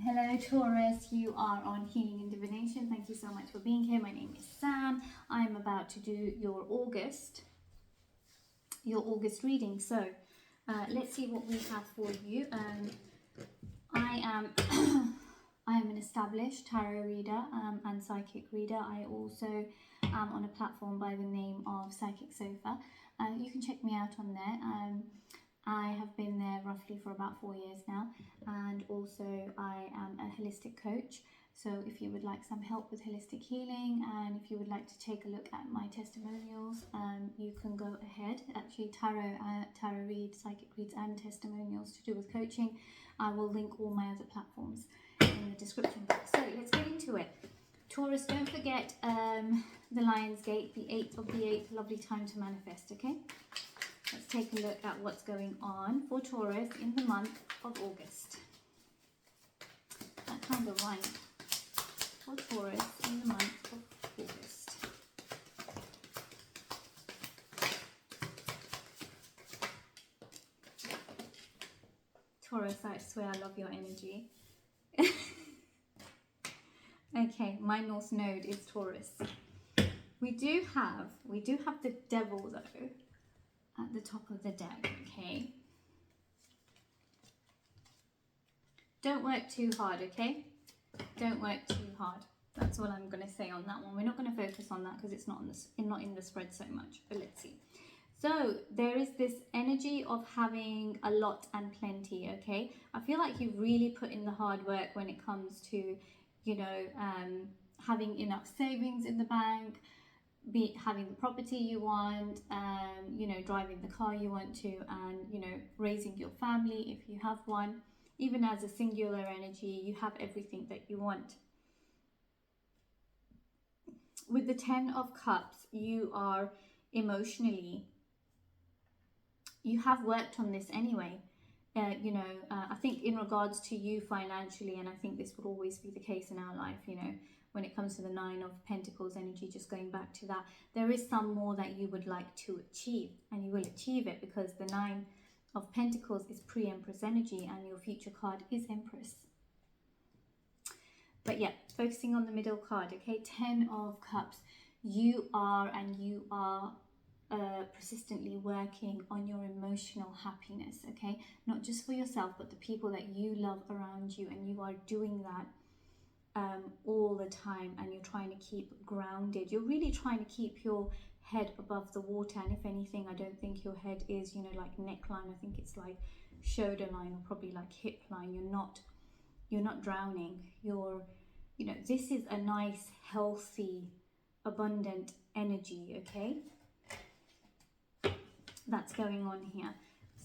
Hello Taurus, you are on Healing and Divination. Thank you so much for being here. My name is Sam. I'm about to do your August reading. So let's see what we have for you. I am I am an established tarot reader and psychic reader. I also am on a platform by the name of Psychic Sofa. You can check me out on there. I have been there roughly for about 4 years now, and also I am a holistic coach. So if you would like some help with holistic healing, and if you would like to take a look at my testimonials, you can go ahead. Actually, tarot read, psychic reads and testimonials to do with coaching. I will link all my other platforms in the description box. So let's get into it. Taurus, don't forget the Lion's Gate, the 8th of the 8th, lovely time to manifest, okay? Let's take a look at what's going on for Taurus in the month of August. That kind of rhymed. For Taurus in the month of August. Taurus, I swear I love your energy. Okay, my North Node is Taurus. We do have the Devil though at the top of the deck, okay? Don't work too hard, okay? Don't work too hard. That's what I'm going to say on that one. We're not going to focus on that because it's not in the spread so much. But let's see. So there is this energy of having a lot and plenty, okay? I feel like you've really put in the hard work when it comes to, you know, having enough savings in the bank, having the property you want, you know, driving the car you want to, and, you know, raising your family if you have one. Even as a singular energy, you have everything that you want. With the 10 of Cups, you are emotionally, you have worked on this anyway. You know, I think in regards to you financially, and I think this would always be the case in our life, you know, when it comes to the 9 of Pentacles energy, just going back to that, there is some more that you would like to achieve, and you will achieve it because the 9 of Pentacles is pre-Empress energy and your future card is Empress. But yeah, focusing on the middle card, okay, 10 of Cups, you are persistently working on your emotional happiness, okay, not just for yourself but the people that you love around you, and you are doing that all the time, and you're trying to keep grounded. You're really trying to keep your head above the water, and if anything, I don't think your head is, you know, like neckline. I think it's like shoulder line, or probably like hip line. You're not drowning. You're, you know, this is a nice, healthy, abundant energy, okay, that's going on here.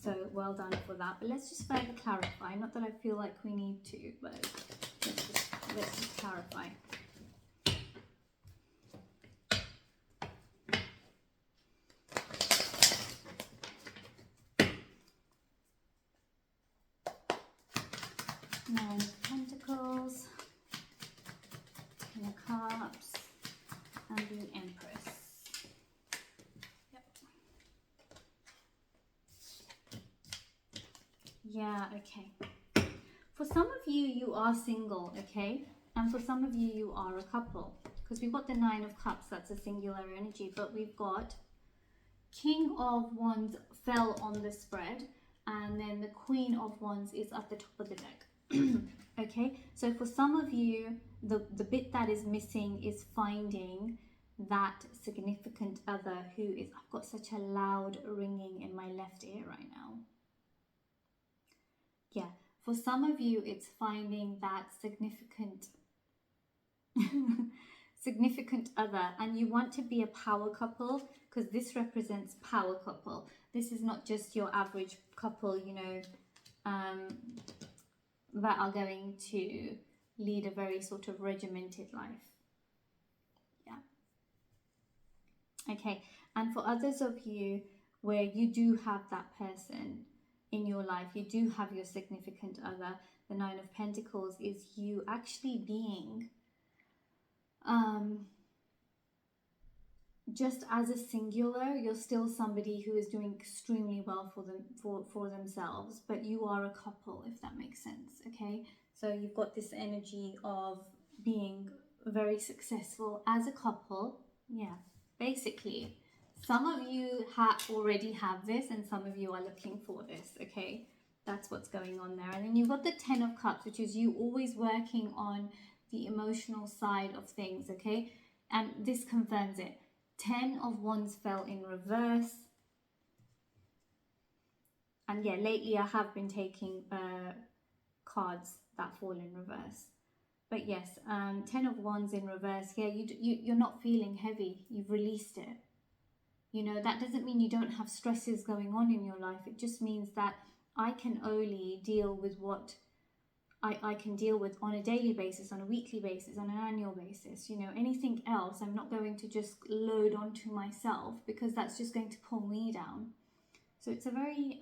So well done for that. But let's just further clarify. Not that I feel like we need to, but let's just clarify. Nine of Pentacles, Ten of Cups, and the Empress. Yep. Yeah, okay. For some of you, you are single, okay? And for some of you, you are a couple. Because we've got the 9 of Cups, that's a singular energy. But we've got King of Wands fell on the spread. And then the Queen of Wands is at the top of the deck. Okay, so for some of you, the bit that is missing is finding that significant other who is, I've got such a loud ringing in my left ear right now. Yeah, for some of you, it's finding that significant significant other, and you want to be a power couple, because this represents power couple. This is not just your average couple, you know, that are going to lead a very sort of regimented life. Yeah. Okay, and for others of you where you do have that person in your life, you do have your significant other, the 9 of Pentacles is you actually being just as a singular, you're still somebody who is doing extremely well for themselves, but you are a couple, if that makes sense, okay? So you've got this energy of being very successful as a couple. Yeah, basically, some of you already have this and some of you are looking for this, okay? That's what's going on there. And then you've got the 10 of Cups, which is you always working on the emotional side of things, okay? And this confirms it. 10 of Wands fell in reverse. And yeah, lately I have been taking cards that fall in reverse. But yes, 10 of Wands in reverse. Yeah, you're not feeling heavy. You've released it. You know, that doesn't mean you don't have stresses going on in your life. It just means that I can only deal with what I can deal with on a daily basis, on a weekly basis, on an annual basis. You know, anything else, I'm not going to just load onto myself because that's just going to pull me down. So it's a very,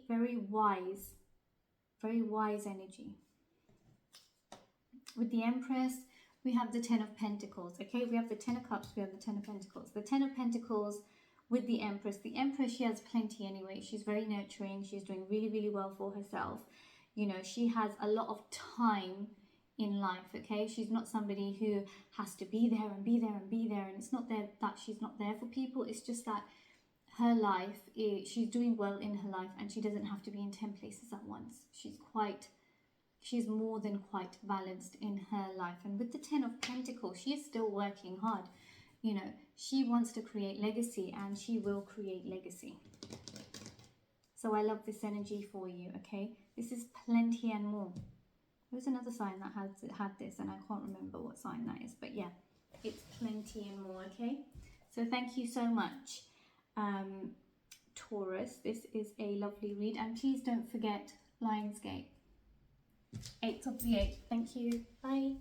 very wise energy. With the Empress, we have the 10 of Pentacles, okay? We have the 10 of Cups, we have the 10 of Pentacles. The 10 of Pentacles with the Empress, she has plenty anyway. She's very nurturing. She's doing really well for herself. You know, she has a lot of time in life, okay? She's not somebody who has to be there and be there and be there. And it's not that she's not there for people. It's just that her life, she's doing well in her life and she doesn't have to be in 10 places at once. She's more than quite balanced in her life. And with the 10 of Pentacles, she is still working hard. You know, she wants to create legacy and she will create legacy. So I love this energy for you, okay? This is plenty and more. There's another sign that had this and I can't remember what sign that is. But yeah, it's plenty and more, okay? So thank you so much, Taurus. This is a lovely read. And please don't forget Lionsgate. 8th of the 8th. Thank you. Bye.